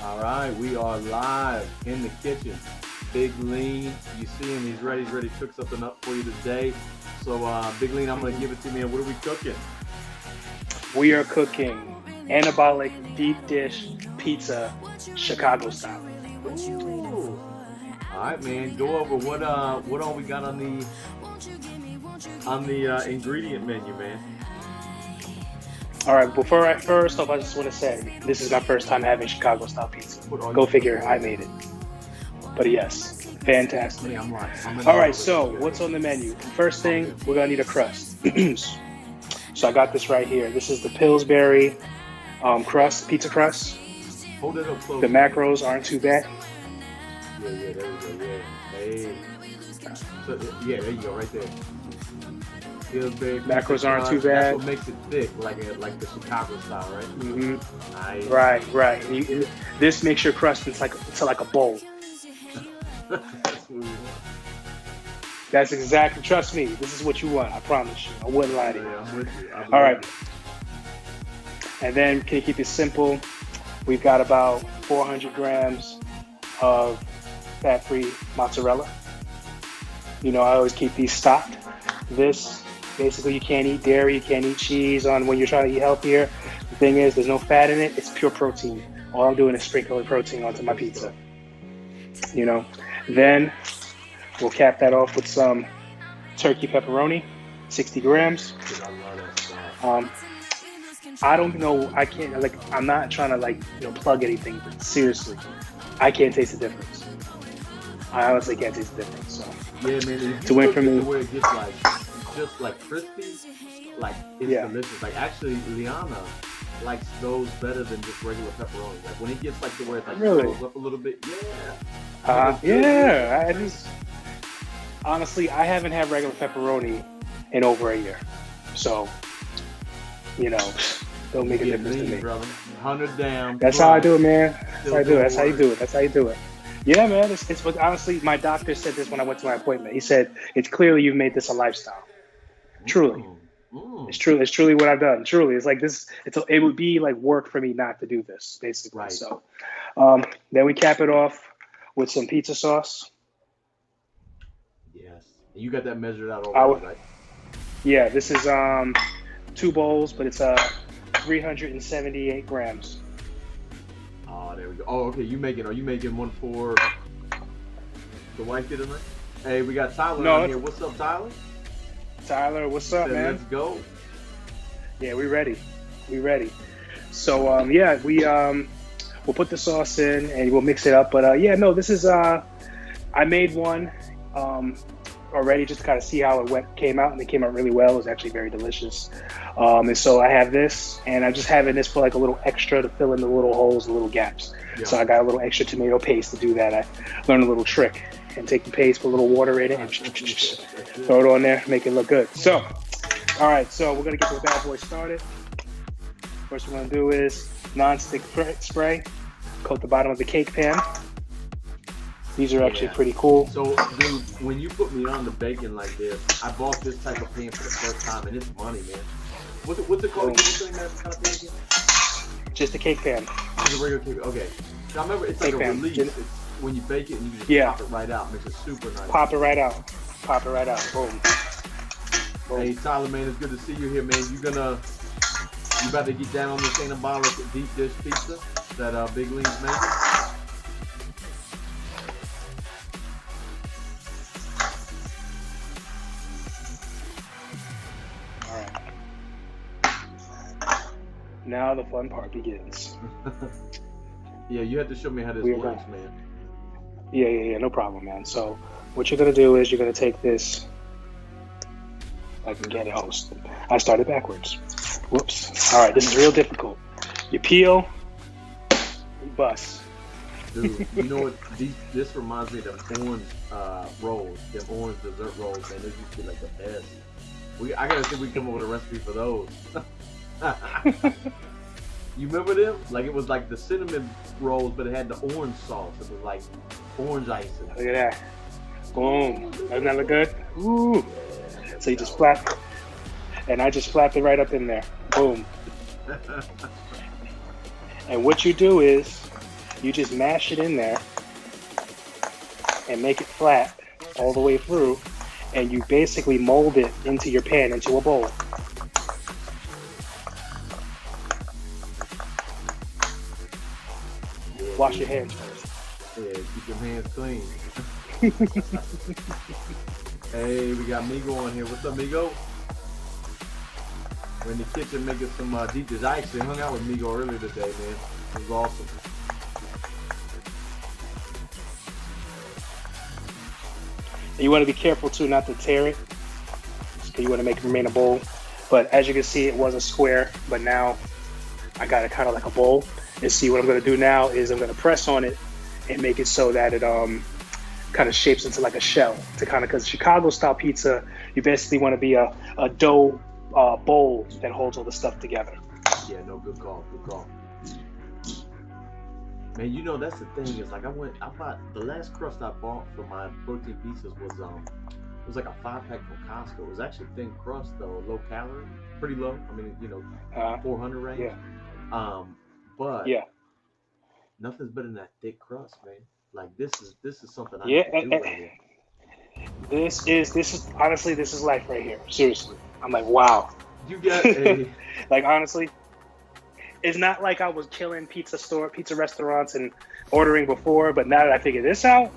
All right, we are live in the kitchen. BigLean, you see him, he's ready to cook something up for you today. So BigLean, I'm gonna give it to me, and what are we cooking? We are cooking Anabolic deep dish pizza, Chicago style. Ooh. All right, man, go over what all we got on the ingredient menu, man. All right, first off, I just want to say this is my first time having Chicago style pizza. Go figure, I made it. But yes, fantastic. I'm All right, so what's on the menu? First thing, we're gonna need a crust. So I got this right here. This is the Pillsbury crust, pizza crust. Hold it up close. The macros aren't too bad. Yeah, there we go. Yeah, hey. So, yeah, there you go, right there. Pillsbury Macros aren't too bad. That's what makes it thick, like the Chicago style, right? Mm-hmm. Nice. Right. This makes your crust into like a bowl. That's what we want. That's exactly. Trust me, this is what you want. I promise you. I wouldn't lie to you. Yeah, I'm with you. All right. And then, can you keep it simple? We've got about 400 grams of fat-free mozzarella. You know, I always keep these stocked. This, basically, you can't eat dairy, you can't eat cheese on when you're trying to eat healthier. The thing is, there's no fat in it. It's pure protein. All I'm doing is sprinkling protein onto my pizza. You know, then we'll cap that off with some turkey pepperoni, 60 grams. I don't know. I can't, I'm not trying to, plug anything, but seriously, I can't taste the difference. I honestly can't taste the difference. So, yeah, man. To win for me. Where it gets just crispy, it's delicious. Like, actually, Liana likes those better than just regular pepperoni. Like, when it gets to where it really goes up a little bit, I just honestly, I haven't had regular pepperoni in over a year, so don't make a difference to me. Brother. 100 down. That's how I do it, man. That's how I do it. That's how you do it. Yeah, man. It's but honestly, my doctor said this when I went to my appointment. He said it's clearly you've made this a lifestyle. Truly. It's truly what I've done. Truly, it's like this. It would be like work for me not to do this, basically. Right. So, then we cap it off with some pizza sauce. Yes, you got that measured out already, right? Yeah, this is 2 bowls, but it's 378 grams. Oh, there we go. Oh, okay. Are you making one for the wife here tonight? Hey, we got Tyler on here. What's up, Tyler? Tyler, what's up, man? Let's go. Yeah, we ready. So, we'll put the sauce in and we'll mix it up. But this is I made one already just to kind of see how it came out, and it came out really well. It was actually very delicious. And so I have this, and I'm just having this for like a little extra to fill in the little holes, the little gaps. Yeah. So I got a little extra tomato paste to do that. I learned a little trick, and take the paste, put a little water in it, and throw it on there, make it look good. So, all right, so we're gonna get the bad boy started. First, we're gonna do is non-stick spray. Coat the bottom of the cake pan. These are actually pretty cool. So, dude, when you put me on the bacon like this, I bought this type of pan for the first time, and it's money, man. What's it called? Can you that kind of pan again? Just a cake pan. Just a regular cake. Okay. So I remember it's like a release. It's when you bake it and you just pop it right out. Makes it super nice. Pop it right out. Boom. Hey, Tyler, man, it's good to see you here, man. You about to get down on this Anabolic deep dish pizza that BigLean's making? Now the fun part begins. Yeah, you have to show me how this works, man. Yeah, no problem, man. So what you're going to do is you're going to take this. I can get it. I started backwards. Whoops. All right, this is real difficult. You peel, you bust. Dude, you know what? This reminds me of them orange rolls, them orange dessert rolls, man. They used to be like the best. I gotta think we come up with a recipe for those. You remember them? Like it was like the cinnamon rolls, but it had the orange sauce. It was like orange icing. Look at that. Boom. Doesn't that look good? Ooh. So you just flap, and I just flapped it right up in there. Boom. And what you do is You just mash it in there and make it flat all the way through, and you basically mold it into your pan, into a bowl. Yeah, Wash dude. your hands first. Yeah, keep your hands clean. Hey, we got Migo on here. What's up, Migo? We're in the kitchen making some deep dish. I actually hung out with Migo earlier today, man. It was awesome. You want to be careful too not to tear it, because you want to make it remain a bowl. But as you can see, it was a square, but now I got it kind of like a bowl. And see, what I'm going to do now is I'm going to press on it and make it so that it kind of shapes into like a shell, to kind of, because Chicago style pizza, you basically want to be a dough bowl that holds all the stuff together. Yeah, no, good call, good call. Man, you know, that's the thing, is like I bought the last crust I bought for my protein pizzas was it was like a 5-pack from Costco. It was actually thin crust though, low calorie, pretty low. I mean, you know, 400 range. Yeah. But Yeah. nothing's better than that thick crust, man. Like this is something I Yeah. need to do right here. This is honestly, this is life right here. Seriously, I'm like, wow. You got a Like, honestly, it's not like I was killing pizza restaurants and ordering before, but now that I figured this out,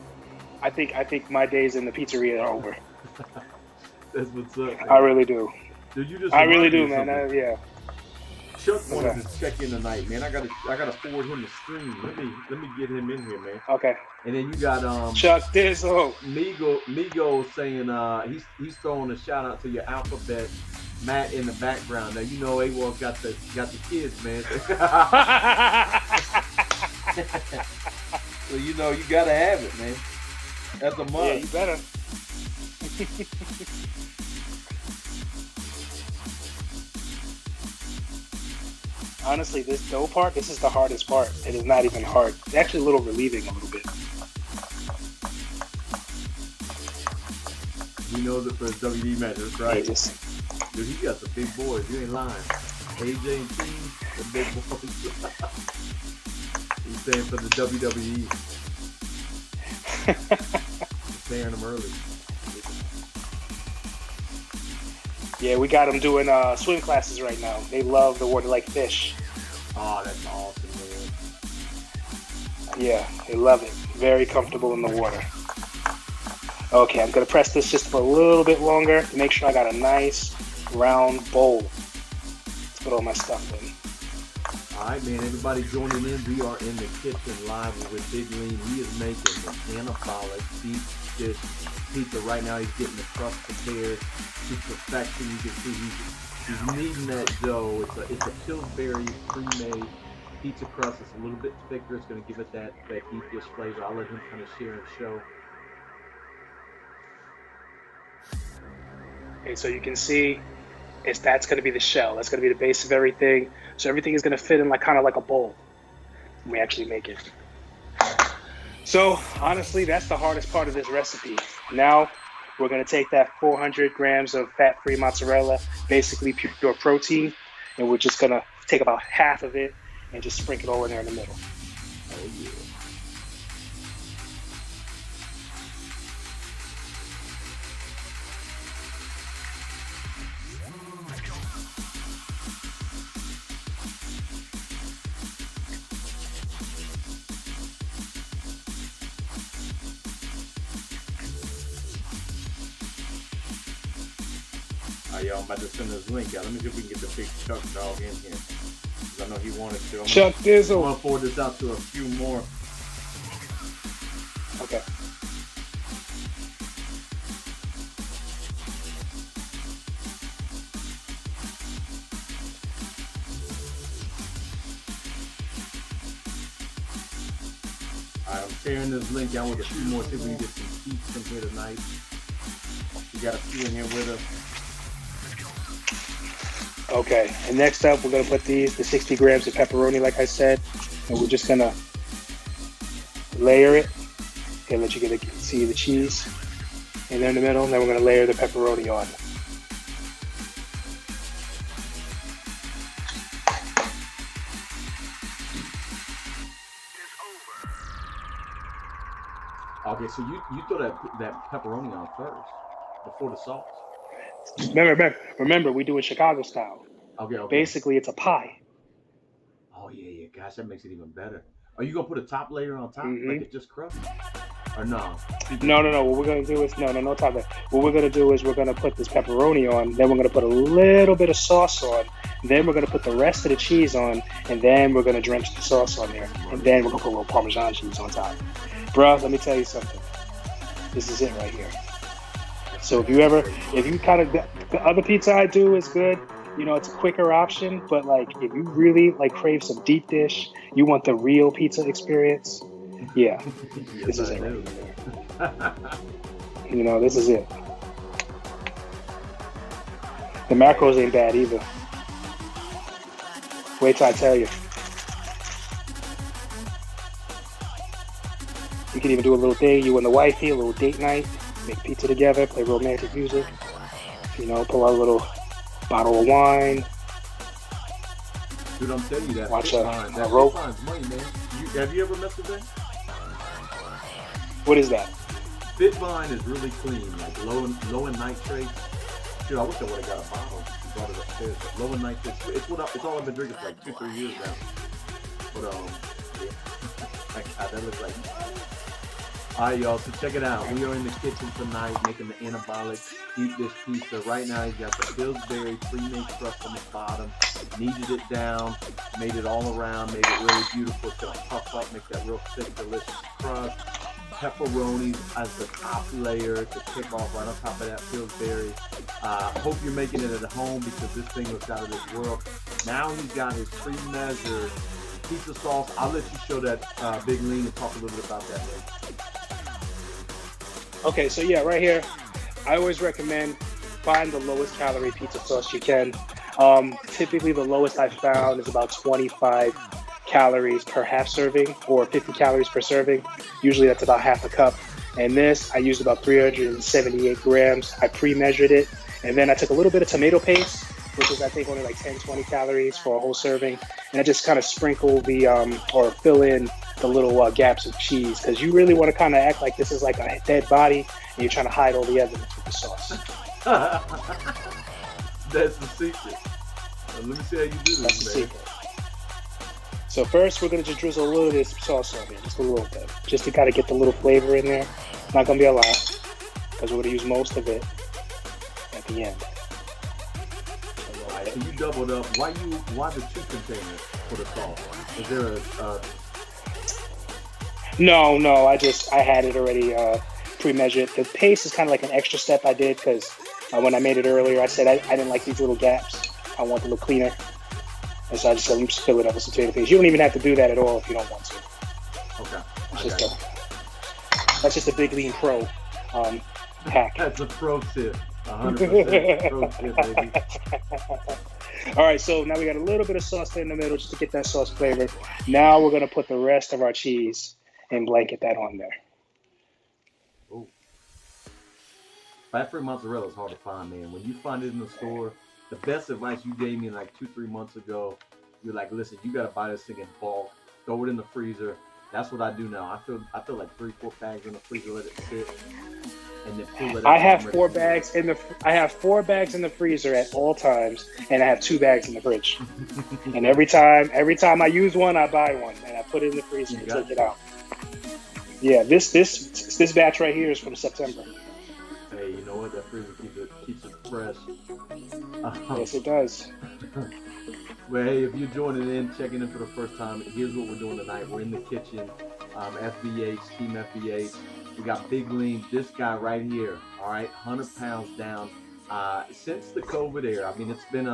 I think my days in the pizzeria are over. That's what's up, man. I really do. Dude, you just I really do, reminded me of man. something. Yeah. Chuck wanted to check in tonight, man. I gotta forward him the stream. Let me get him in here, man. Okay. And then you got Chuck Dizzle. Migo saying he's throwing a shout out to your alphabet Matt in the background. Now you know AWOL's got the kids, man. So you know you gotta have it, man. That's a must. Yeah, you better. Honestly, this dough part, this is the hardest part. It is not even hard. It's actually a little relieving a little bit. You know that for the WD matches, right? Yeah, Dude, he got the big boys. You ain't lying. AJ and Team, the big boys. He's saying for the WWE. Saying them early. Yeah, we got them doing swim classes right now. They love the water like fish. Oh, that's awesome, man. Yeah, they love it. Very comfortable in the water. Okay, I'm going to press this just for a little bit longer to make sure I got a nice round bowl. Let's put all my stuff in. All right, man. Everybody joining in. We are in the kitchen live with BigLean. He is making the Anabolic deep dish pizza right now. He's getting the crust prepared to perfection. You can see he's kneading that dough. It's a Pillsbury pre-made pizza crust. It's a little bit thicker. It's going to give it that deep dish flavor. I'll let him kind of share and show. Okay, so you can see that's going to be the shell. That's going to be the base of everything. So everything is going to fit in like kind of like a bowl when we actually make it. So honestly, that's the hardest part of this recipe. Now we're going to take that 400 grams of fat-free mozzarella, basically pure protein, and we're just going to take about half of it and just sprinkle it all in there in the middle. Oh, yeah. Y'all, I'm about to send this link out. Let me see if we can get the big Chuck dog in here. Because I know he wanted to. Chuck Dizzle. I'm going to forward this out to a few more. Okay. All right, I'm sharing this link out with a few more. See if we can get some peeps in here tonight. We got a few in here with us. Okay, and next up, we're going to put the 60 grams of pepperoni, like I said, and we're just going to layer it. Okay, let you get to see the cheese in there in the middle, and then we're going to layer the pepperoni on. Okay, so you throw that pepperoni on first before the sauce. Remember, we do it Chicago style. Okay, okay. Basically, it's a pie. Oh yeah, gosh, that makes it even better. Are you gonna put a top layer on top, like Hmm. it just crust, or no? Keep it. No. What we're gonna do is no top. What we're gonna do is we're gonna put this pepperoni on. Then we're gonna put a little bit of sauce on. Then we're gonna put the rest of the cheese on, and then we're gonna drench the sauce on there, and then we're gonna put a little Parmesan cheese on top. Bro, let me tell you something. This is it right here. So if you kind of the other pizza I do is good. You know, it's a quicker option, but like if you really like crave some deep dish, you want the real pizza experience. Yeah, Yes, this is I it right do. here. You know, this is it. The macros ain't bad either. Wait till I tell you. You can even do a little thing. You and the wifey, a little date night, make pizza together, play romantic music. You know, pull out a little bottle of wine. Dude, I'm telling you that Watch fit a line, that fit rope. line's money, man. Have you ever messed with that? What is that? Fitvine is really clean, like low in nitrates. Dude, I wish I would have got a bottle. You brought it upstairs. But low in nitrates. It's all I've been drinking for like 2-3 years now. But yeah. God, that looks like. All right, y'all. So check it out. We are in the kitchen tonight making the Anabolic deep dish pizza. Right now, you got the Pillsbury pre-made crust on the bottom. Kneaded it down, made it all around, made it really beautiful. It's gonna puff up, make that real thick, delicious crust. Pepperoni as the top layer to kick off right on top of that Pillsbury. Hope you're making it at home because this thing looks out of this world. Now he's got his pre-measured pizza sauce. I'll let you show that BigLean and talk a little bit about that later. Okay, so yeah, right here, I always recommend find the lowest calorie pizza sauce you can. Typically, the lowest I've found is about 25 calories per half serving or 50 calories per serving. Usually that's about half a cup. And this, I used about 378 grams. I pre-measured it. And then I took a little bit of tomato paste, which is I think only like 10-20 calories for a whole serving. And I just kind of sprinkle the, or fill in the little gaps of cheese. Because you really want to kind of act like this is like a dead body and you're trying to hide all the evidence with the sauce. That's the secret. Let me see how you do this, That's the man. secret. So first, we're going to just drizzle a little of this sauce on here, just a little bit, just to kind of get the little flavor in there. Not going to be a lot, because we're going to use most of it at the end. All right, so you doubled up. Why the 2 containers for the sauce? Is there a No, I had it already pre-measured. The paste is kind of like an extra step I did, because when I made it earlier, I said I didn't like these little gaps. I want it a little cleaner. And so I just said, let me just fill it up with some tomato paste. You don't even have to do that at all if you don't want to. okay? That's just a BigLean Pro hack. That's a pro tip. 100% pro tip, baby. All right, so now we got a little bit of sauce in the middle just to get that sauce flavor. Now we're going to put the rest of our cheese and blanket that on there. Ooh. Fat-free mozzarella is hard to find, man. When you find it in the store, the best advice you gave me like 2-3 months ago, you're like, listen, you got to buy this thing in bulk, throw it in the freezer. That's what I do now. I feel like 3-4 bags in the freezer, let it sit, and then pull it out. I have 4 bags in the freezer at all times, and I have 2 bags in the fridge. And every time I use one, I buy one, and I put it in the freezer and take it out. Yeah, this batch right here is from September. Hey, you know what? That freezer keeps it fresh. Yes, it does. Well, hey, if you're joining in, checking in for the first time, here's what we're doing tonight. We're in the kitchen, FBH, Team FBH. We got BigLean, this guy right here, all right, 100 pounds down. Since the COVID era, I mean, it's been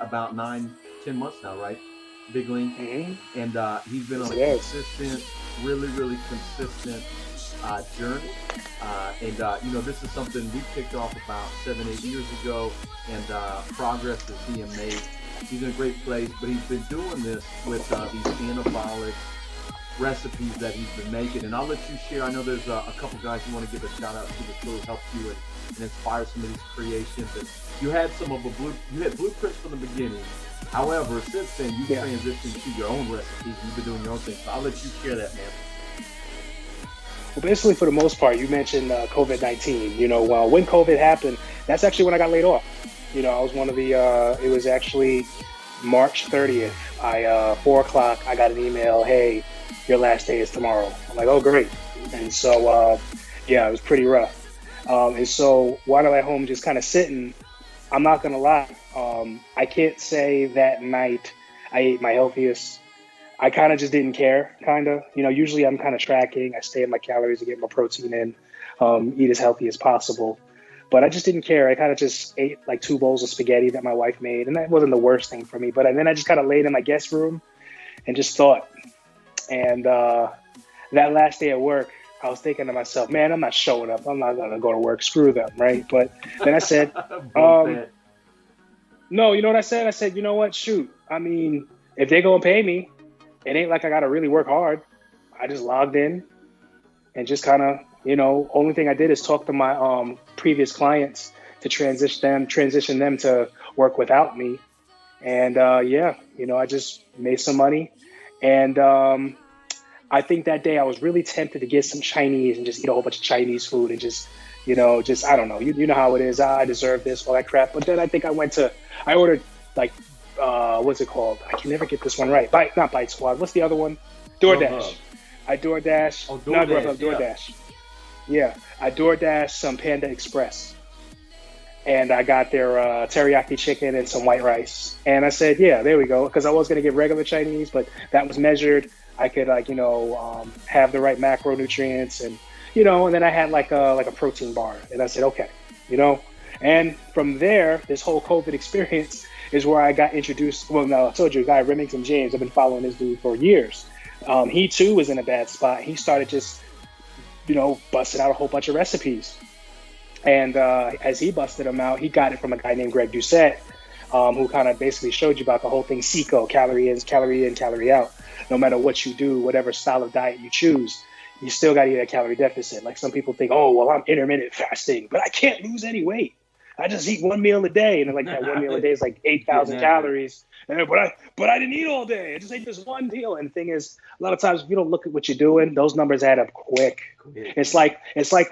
about 9-10 months now, right? BigLean, and he's been on a consistent, really consistent journey. And you know, this is something we kicked off about 7-8 years ago, and progress is being made. He's in a great place, but he's been doing this with these anabolic recipes that he's been making. And I'll let you share. I know there's a couple guys you want to give a shout out to that really helped you and inspire some of these creations. And you had you had blueprints from the beginning. However, since then you've transitioned to your own recipes. You've been doing your own thing. So I'll let you share that, man. Well, basically, for the most part, you mentioned COVID-19. When COVID happened, that's actually when I got laid off. I was one of the. It was actually March 30th. 4 o'clock. I got an email. Hey, your last day is tomorrow. I'm like, oh great. And so, yeah, it was pretty rough. And so, while I'm at home, just kind of sitting, I'm not gonna lie. I can't say that night I ate my healthiest. I kind of just didn't care, kind of. Usually I'm kind of tracking. I stay in my calories to get my protein in, eat as healthy as possible. But I just didn't care. I kind of just ate like 2 bowls of spaghetti that my wife made, and that wasn't the worst thing for me. But then I just kind of laid in my guest room and just thought. And that last day at work, I was thinking to myself, man, I'm not showing up. I'm not gonna go to work. Screw them, right? But then I said, no, you know what I said? I said, you know what? Shoot. I mean, if they're gonna pay me, it ain't like I gotta really work hard. I just logged in and just kind of, only thing I did is talk to my previous clients to transition them to work without me. And yeah, I just made some money. And I think that day I was really tempted to get some Chinese and just eat a whole bunch of Chinese food and just, I don't know. You know how it is. I deserve this, all that crap. But then I think I ordered like, what's it called? I can never get this one right. Not Bite Squad. What's the other one? DoorDash. I DoorDash. Oh, Not DoorDash. DoorDash. Yeah. I DoorDash some Panda Express. And I got their teriyaki chicken and some white rice. And I said, yeah, there we go. Because I was going to get regular Chinese, but that was measured. I could, have the right macronutrients and, and then I had like a protein bar. And I said, okay, And from there, this whole COVID experience is where I got introduced. Well, no, I told you, a guy, Remington James, I've been following this dude for years. He too was in a bad spot. He started just, busting out a whole bunch of recipes. And as he busted them out, he got it from a guy named Greg Doucette, who kind of basically showed you about the whole thing, CICO, calorie in, calorie out. No matter what you do, whatever style of diet you choose, you still got to eat a calorie deficit. Like some people think, oh, well, I'm intermittent fasting, but I can't lose any weight. I just eat 1 meal a day. And like that 1 meal a day is like 8,000 calories. But I didn't eat all day. I just ate this one meal. And the thing is, a lot of times if you don't look at what you're doing, those numbers add up quick. It's like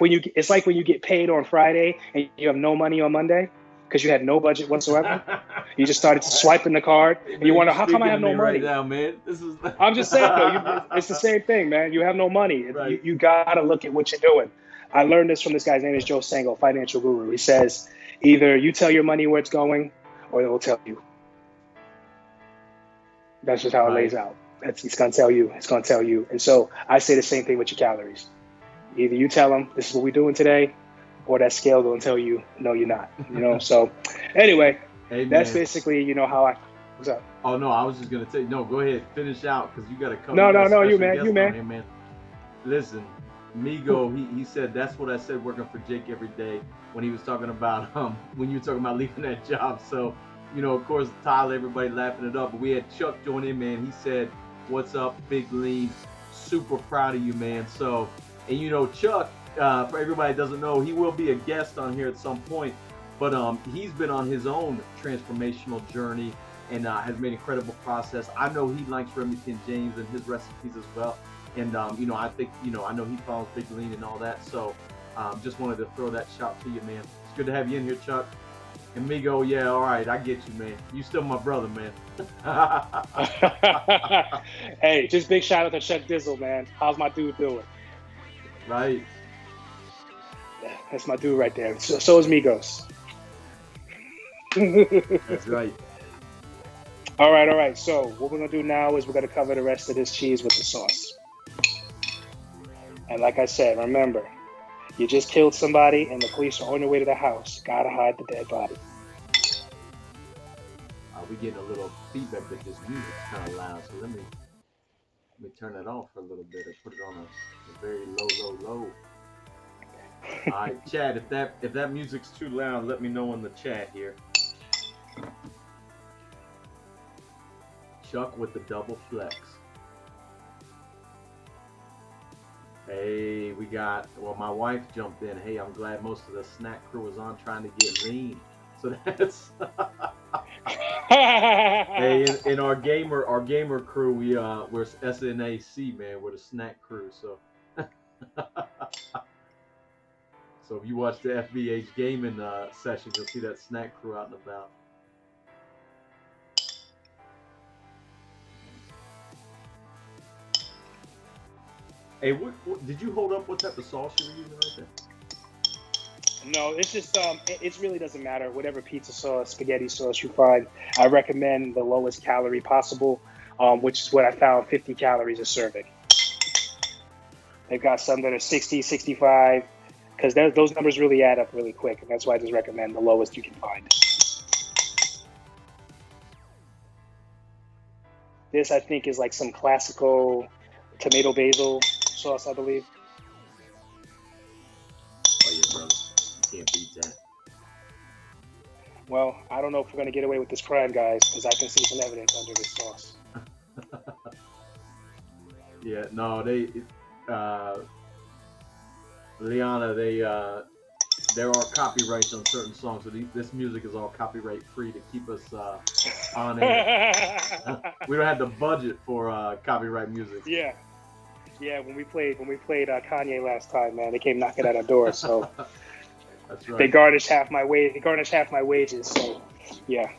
when you get paid on Friday and you have no money on Monday because you had no budget whatsoever. You just started swiping the card and you wonder, how come I have no money? Right now, man. I'm just saying, though, it's the same thing, man. You have no money. Right. You got to look at what you're doing. I learned this from this guy's name is Joe Sango, financial guru. He says, either you tell your money where it's going or it will tell you. That's just how it lays out. It's going to tell you. It's going to tell you. And so I say the same thing with your calories. Either you tell them, this is what we're doing today, or that scale going to tell you, no, you're not. So anyway, that's basically, how I, what's up? Oh, no, I was just going to say, no, go ahead, finish out, because you got to come. No, you man. Here, man. Listen, Migo, he said, that's what I said working for Jake every day when he was talking about, when you were talking about leaving that job. So, of course, Tyler, everybody laughing it up, but we had Chuck join in, man. He said, what's up, BigLean? Super proud of you, man. So, and Chuck, for everybody that doesn't know, he will be a guest on here at some point, but he's been on his own transformational journey and has made incredible process. I know he likes Remington James and his recipes as well. And, I think, I know he follows BigLean and all that. So just wanted to throw that shout to you, man. It's good to have you in here, Chuck. And Migo, yeah, all right, I get you, man. You still my brother, man. Hey, just big shout out to Chuck Dizzle, man. How's my dude doing? Right. Yeah, that's my dude right there. So is Migos. That's right. All right. So what we're going to do now is we're going to cover the rest of this cheese with the sauce. And like I said, remember, you just killed somebody and the police are on their way to the house. Gotta hide the dead body. We're getting a little feedback that this music's kind of loud, so let me turn that off for a little bit and put it on a very low. All right, chat, if that music's too loud, let me know in the chat here. Chuck with the double flex. Hey, my wife jumped in. Hey, I'm glad most of the snack crew is on trying to get lean. So that's hey, in our gamer crew, we're SNAC, man. We're the snack crew. So So if you watch the FBH gaming session, you'll see that snack crew out and about. Hey, what did you hold up? What type of sauce you were using right there? No, it's just it really doesn't matter. Whatever pizza sauce, spaghetti sauce you find, I recommend the lowest calorie possible, which is what I found, 50 calories a serving. They've got some that are 60, 65, because those numbers really add up really quick, and that's why I just recommend the lowest you can find. This, I think, is like some classical tomato basil sauce, I believe. Oh yeah, brother, you can't beat that. Well, I don't know if we're going to get away with this crime, guys, because I can see some evidence under this sauce. Yeah, no, Liana, there are copyrights on certain songs, so this music is all copyright free to keep us on air. We don't have the budget for copyright music. Yeah, when we played Kanye last time, man, they came knocking at our door. So that's right. They garnished half my wages. So yeah,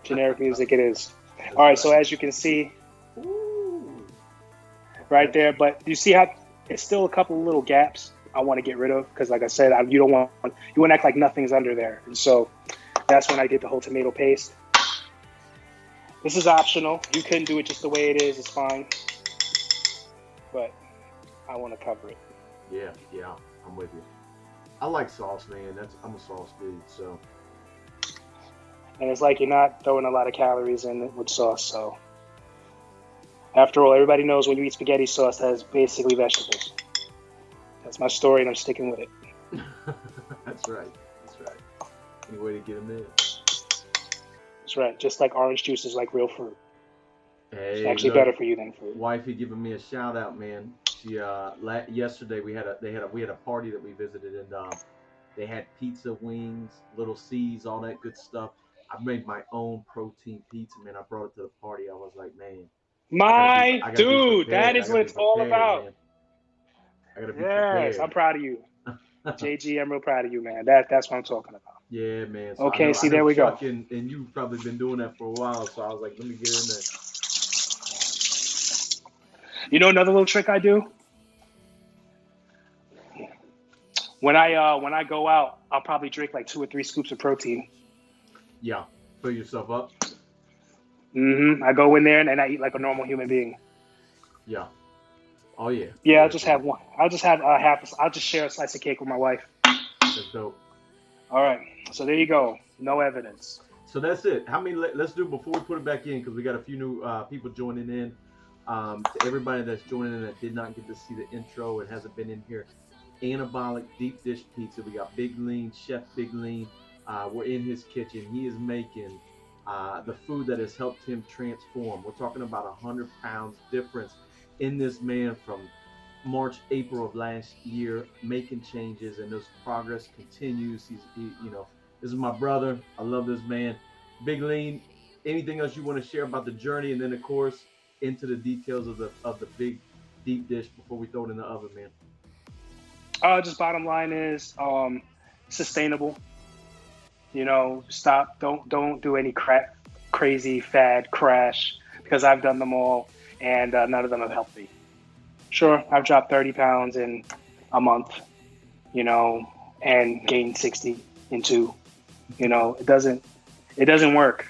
generic music it is. That's all right. right. So as you can see, Ooh. right there, but you see how it's still a couple of little gaps I want to get rid of, because like I said, you want to act like nothing's under there, and so that's when I did the whole tomato paste. This is optional. You couldn't do it just the way it is. It's fine, but I want to cover it. Yeah, I'm with you. I like sauce, man. I'm a sauce dude, so. And it's like you're not throwing a lot of calories in it with sauce, so. After all, everybody knows when you eat spaghetti sauce, that is basically vegetables. That's my story, and I'm sticking with it. That's right. Any way to get them in. That's right. Just like orange juice is like real fruit. Hey, it's actually better for you than fruit. Wifey giving me a shout out, man. She yesterday we had a party that we visited, and they had pizza, wings, little C's, all that good stuff. I made my own protein pizza, man. I brought it to the party. I was like, man, I gotta dude, that is what it's all about. Man. I gotta be prepared. I'm proud of you. JG, I'm real proud of you, man. That's what I'm talking about. Yeah, man. So okay, there we Chuck go. And you've probably been doing that for a while, so I was like, let me get in there. You know another little trick I do? When I go out, I'll probably drink like 2 or 3 scoops of protein. Yeah, fill yourself up. I go in there and I eat like a normal human being. Yeah. Oh yeah. Yeah, I'll just have one. I'll just have I'll just share a slice of cake with my wife. That's dope. All right. So there you go. No evidence. So that's it. How many? Let's do before we put it back in, because we got a few new people joining in. To everybody that's joining in that did not get to see the intro and hasn't been in here, Anabolic deep dish pizza. We got BigLean, Chef BigLean. We're in his kitchen. He is making the food that has helped him transform. We're talking about 100 pounds difference in this man from March, April of last year, making changes, and this progress continues. This is my brother. I love this man. BigLean, anything else you want to share about the journey, and then of course into the details of the big deep dish before we throw it in the oven, man? Just bottom line is sustainable. Stop. Don't do any crazy fad crash, because I've done them all, and none of them have helped me. Sure, I've dropped 30 pounds in a month, and gained 60 in 2. It doesn't work.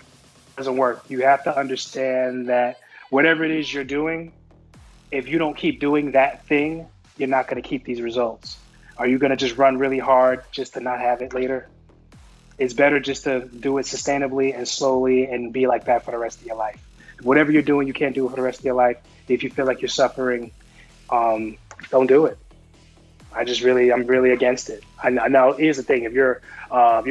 It doesn't work. You have to understand that whatever it is you're doing, if you don't keep doing that thing, you're not going to keep these results. Are you going to just run really hard just to not have it later? It's better just to do it sustainably and slowly and be like that for the rest of your life. Whatever you're doing, you can't do it for the rest of your life. If you feel like you're suffering, don't do it. I'm really against it. I know. Here's the thing: if you're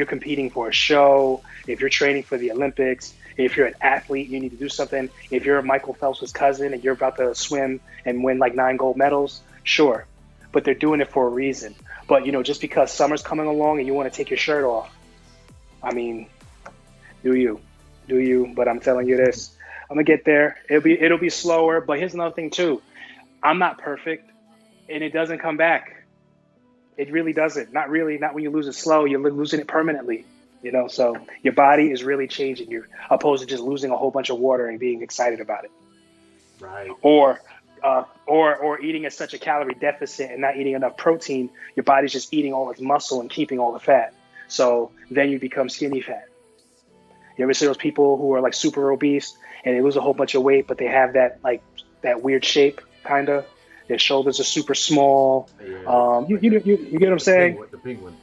competing for a show, if you're training for the Olympics, if you're an athlete, you need to do something. If you're Michael Phelps' cousin and you're about to swim and win like 9 gold medals, sure, but they're doing it for a reason. But just because summer's coming along and you want to take your shirt off, I mean, do you? But I'm telling you this: I'm gonna get there. It'll be slower. But here's another thing too: I'm not perfect, and it doesn't come back. It really doesn't. Not really. Not when you lose it slow. You're losing it permanently. So your body is really changing. You're opposed to just losing a whole bunch of water and being excited about it. Right. Or eating at such a calorie deficit and not eating enough protein. Your body's just eating all its muscle and keeping all the fat. So then you become skinny fat. You ever see those people who are like super obese and they lose a whole bunch of weight, but they have that weird shape, kind of. Their shoulders are super small. Yeah. You get what I'm saying? The penguin.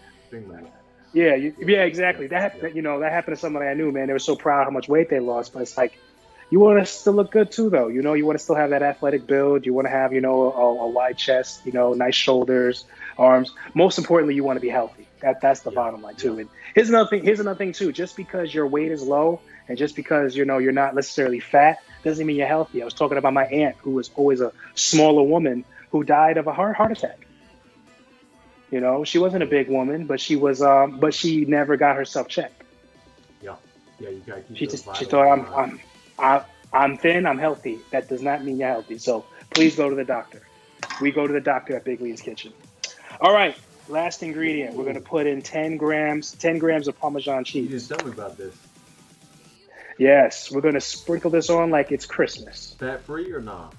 Yeah, exactly. That happened to somebody I knew, man. They were so proud how much weight they lost, but it's like, you want to still look good too, though. You want to still have that athletic build. You want to have, a wide chest, nice shoulders, arms. Most importantly, you want to be healthy. That's the bottom line too. And here's another thing too. Just because your weight is low and just because you're not necessarily fat doesn't mean you're healthy. I was talking about my aunt, who was always a smaller woman, who died of a heart attack. She wasn't a big woman, but she was. But she never got herself checked. Yeah. You gotta keep. She thought I'm thin, I'm healthy. That does not mean you're healthy. So please go to the doctor. We go to the doctor at BigLean's Kitchen. All right, last ingredient. We're gonna put in 10 grams of Parmesan cheese. You didn't tell me about this. Yes, we're gonna sprinkle this on like it's Christmas. Fat free or not?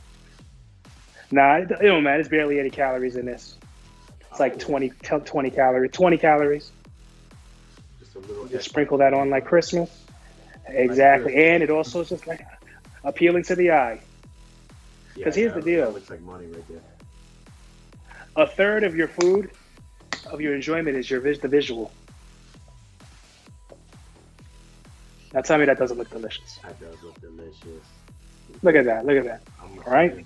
Nah, it don't matter. There's barely any calories in this. It's like 20 calories. 20 calories. Just a little. Just sprinkle that on like Christmas. Exactly, and it also is just like appealing to the eye. Because here's the deal: that looks like money right there. A third of your food, of your enjoyment, is the visual. Now tell me that doesn't look delicious. That does look delicious. Look at that. All right.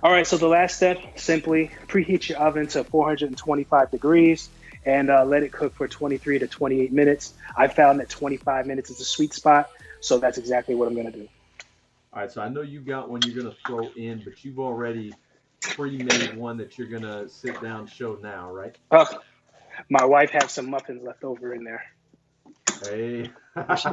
All right. So the last step: simply preheat your oven to 425 degrees. And let it cook for 23 to 28 minutes. I found that 25 minutes is a sweet spot, so that's exactly what I'm going to do. All right, so I know you got one you're going to throw in, but you've already pre-made one that you're going to sit down show now, right? My wife has some muffins left over in there. Hey, that's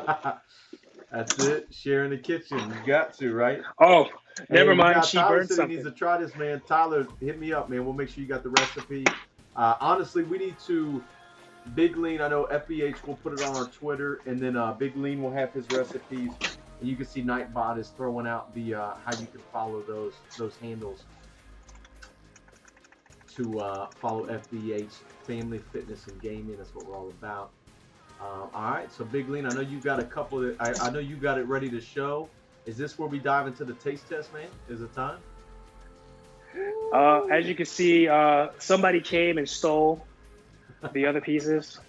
it. Share in the kitchen. You got to, right? Oh, never mind. She Tyler burned said something. He needs to try this, man. Tyler, hit me up, man. We'll make sure you got the recipe. Honestly, we need to BigLean. I know FBH will put it on our Twitter, and then BigLean will have his recipes. And you can see Nightbot is throwing out the how you can follow those handles to follow FBH Family Fitness and Gaming. That's what we're all about. All right, so BigLean, I know you got a couple that I know you got it ready to show. Is this where we dive into the taste test, man? Is it time? As you can see, somebody came and stole the other pieces.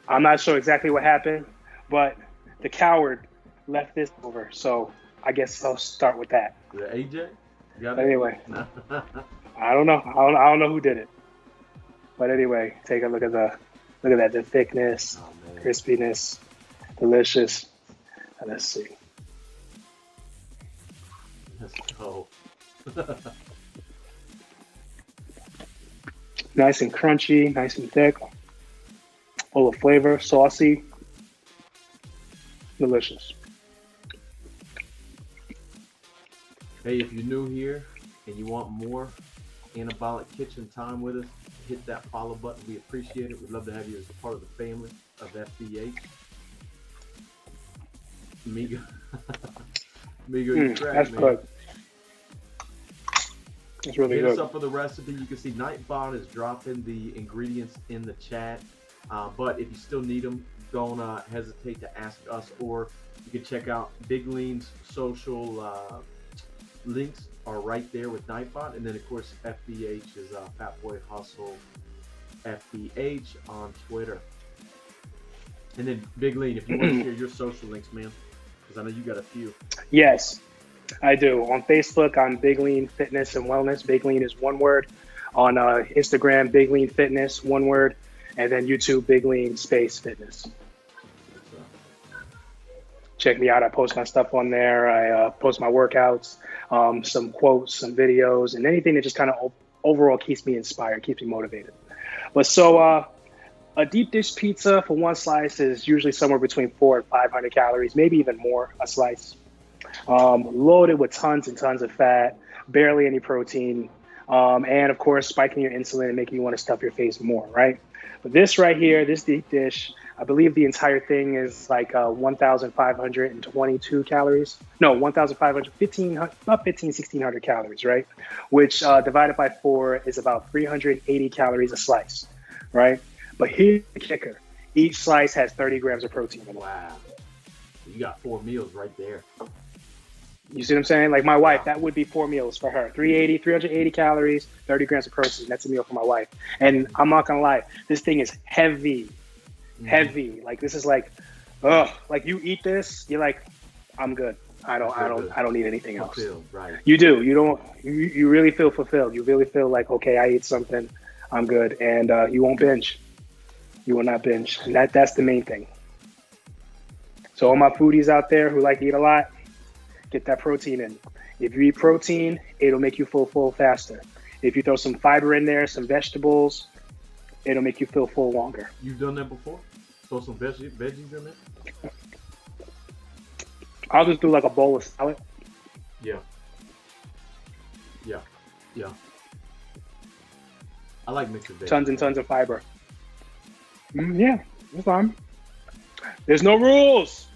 I'm not sure exactly what happened, but the coward left this over. So I guess I'll start with that. Is it AJ? Got But it? anyway, I don't know. I don't know who did it. But anyway, take a look at that. The thickness, crispiness, delicious. And let's see. Let's go. Nice and crunchy, nice and thick. Full of flavor, saucy, delicious. Hey, if you're new here and you want more Anabolic Kitchen time with us, hit that follow button. We appreciate it. We'd love to have you as a part of the family of FBH. Migo, you crack, that's man. good. It's really Hit good. us up for the recipe. You can see Nightbot is dropping the ingredients in the chat. But if you still need them, don't hesitate to ask us, or you can check out BigLean's social links are right there with Nightbot. And then, of course, FBH is Fat Boy Hustle FBH on Twitter. And then, BigLean, if you want to share your social links, man, because I know you got a few. Yes, I do. On Facebook, on BigLean Fitness and Wellness. BigLean is one word. On Instagram, BigLean Fitness, one word. And then YouTube, BigLean Space Fitness. Check me out. I post my stuff on there. I post my workouts, some quotes, some videos, and anything that just kind of overall keeps me inspired, keeps me motivated. But so a deep dish pizza for one slice is usually somewhere between 400 and 500 calories, maybe even more a slice. Loaded with tons and tons of fat, barely any protein. and of course spiking your insulin and making you want to stuff your face more, right? But this right here, this deep dish, I believe the entire thing is like 1,522 calories. No, 1,500, 1,500, about 1,600 calories, right? Which divided by 4 is about 380 calories a slice, right? But here's the kicker. Each slice has 30 grams of protein in it. Wow. You got 4 meals right there. You see what I'm saying? Like my wife, Wow. that would be 4 meals for her. 380 calories, 30 grams of protein. That's a meal for my wife. And I'm not gonna lie, this thing is heavy, heavy. Like this is like, ugh. Like you eat this, you're like, I'm good. I don't need anything else. Fulfilled, right. You do. You really feel fulfilled. You really feel like, okay, I eat something, I'm good, and you won't binge. You will not binge, and that's the main thing. So all my foodies out there who like to eat a lot, get that protein in. If you eat protein, it'll make you feel full faster. If you throw some fiber in there, some vegetables, it'll make you feel full longer. You've done that before? Throw some veggies in there? I'll just do like a bowl of salad. Yeah. Yeah. Yeah. I like mixed veggies. Tons and tons of fiber. Yeah, that's fine. There's no rules.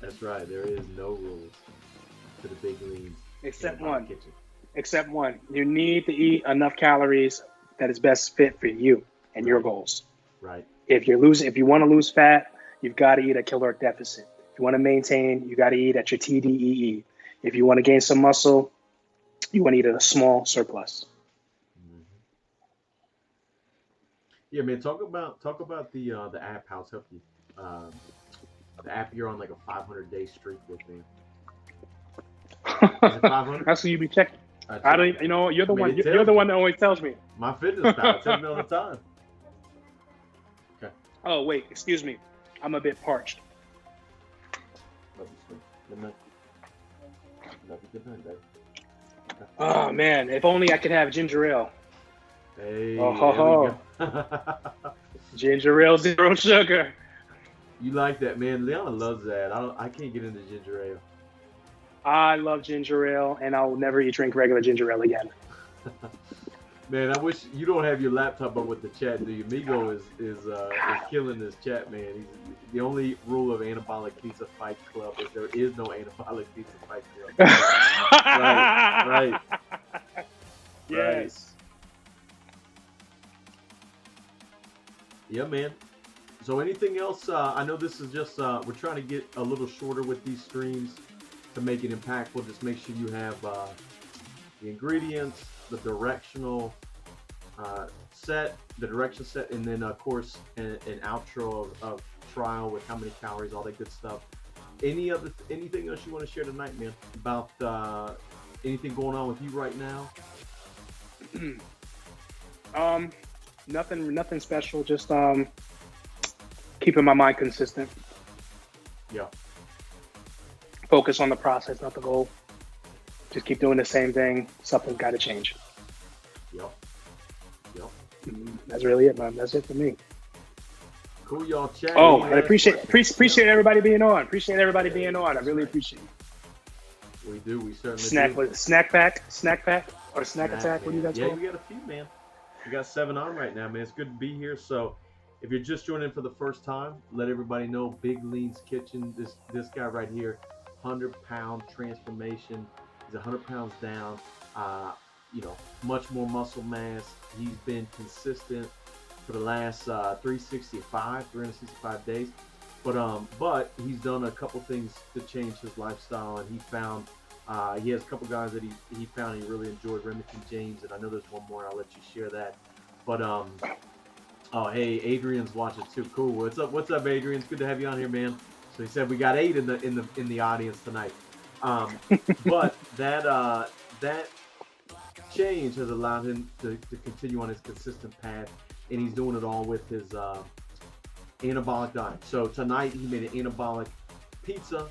That's right. There is no rules to the Big Lean Except Anabolic one. Kitchen. Except one. You need to eat enough calories that is best fit for you and your goals. Right. If you want to lose fat, you've got to eat at caloric deficit. If you want to maintain, you got to eat at your TDEE. If you want to gain some muscle, you want to eat at a small surplus. Yeah, man. Talk about the app. How it's helped you. The app you're on like a 500-day streak with, man. Is it 500? That's what you be checking. I don't. You know, you're the one. You're the one that always tells me. My fitness pal tells me all the time. Okay. Oh wait, excuse me. I'm a bit parched. Love you, sweet. Good night. Love you. Good night, babe. Okay. Oh man, if only I could have ginger ale. Hey. Oh ho ho. Ginger ale, 0 sugar. You like that, man? Leona loves that. I can't get into ginger ale. I love ginger ale, and I'll never drink regular ginger ale again. Man, I wish you don't have your laptop up with the chat, do you? Migo is killing this chat, man. The only rule of Anabolic Pizza Fight Club is there is no Anabolic Pizza Fight Club. Right. Yes. Yeah, man. So anything else? I know this is just, we're trying to get a little shorter with these streams to make it impactful. Just make sure you have the ingredients, the directional set, and then of course an outro of trial with how many calories, all that good stuff. Anything else you want to share tonight, man, about anything going on with you right now? Nothing special. Just keeping my mind consistent. Yeah. Focus on the process, not the goal. Just keep doing the same thing. Something's got to change. Yep. That's really it, man. That's it for me. Cool, y'all. Chat. Oh, and I appreciate everybody being on. Appreciate everybody being on. I really appreciate it. We do. We certainly do. Snack pack, or snack attack. What do you guys call? Yeah, we got a few, man. We got 7 on right now, man. It's good to be here. So, if you're just joining for the first time, let everybody know Big Lean's Kitchen. This guy right here, 100-pound transformation. He's 100 pounds down. Much more muscle mass. He's been consistent for the last 365 days. But he's done a couple things to change his lifestyle, and he found he has a couple guys that he found he really enjoyed, Remington James, and I know there's one more. I'll let you share that. But oh hey, Adrian's watching too. Cool. What's up, Adrian? It's good to have you on here, man. So he said we got 8 in the audience tonight. But that change has allowed him to continue on his consistent path, and he's doing it all with his anabolic diet. So tonight he made an anabolic pizza,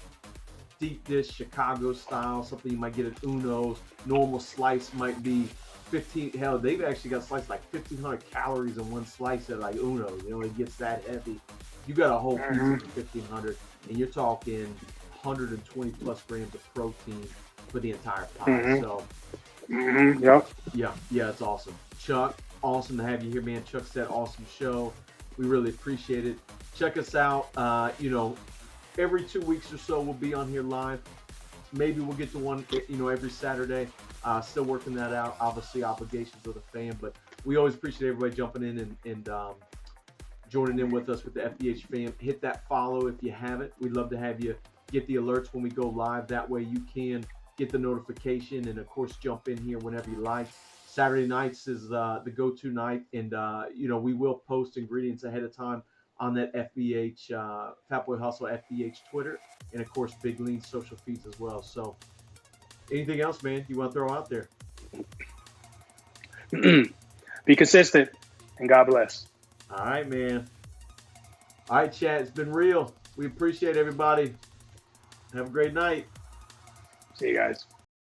deep dish, Chicago style, something you might get at Uno's. Normal slice might be 15. Hell, they've actually got sliced like 1,500 calories in one slice at like Uno's. It gets that heavy. You got a whole pizza for 1,500, and you're talking 120 plus grams of protein for the entire pie. So Yep. Yeah, it's awesome. Chuck, awesome to have you here, man. Chuck said awesome show. We really appreciate it. Check us out. Every 2 weeks or so we'll be on here live. Maybe we'll get to one, every Saturday. Still working that out. Obviously, obligations of the fan, but we always appreciate everybody jumping in and joining in with us with the FDH fam. Hit that follow if you haven't. We'd love to have you get the alerts when we go live. That way you can get the notification and, of course, jump in here whenever you like. Saturday nights is the go-to night, and, we will post ingredients ahead of time on that FBH, Fat Boy Hustle FBH Twitter, and, of course, BigLean social feeds as well. So anything else, man, you want to throw out there? Be consistent, and God bless. All right, man. All right, chat. It's been real. We appreciate everybody. Have a great night. See you guys.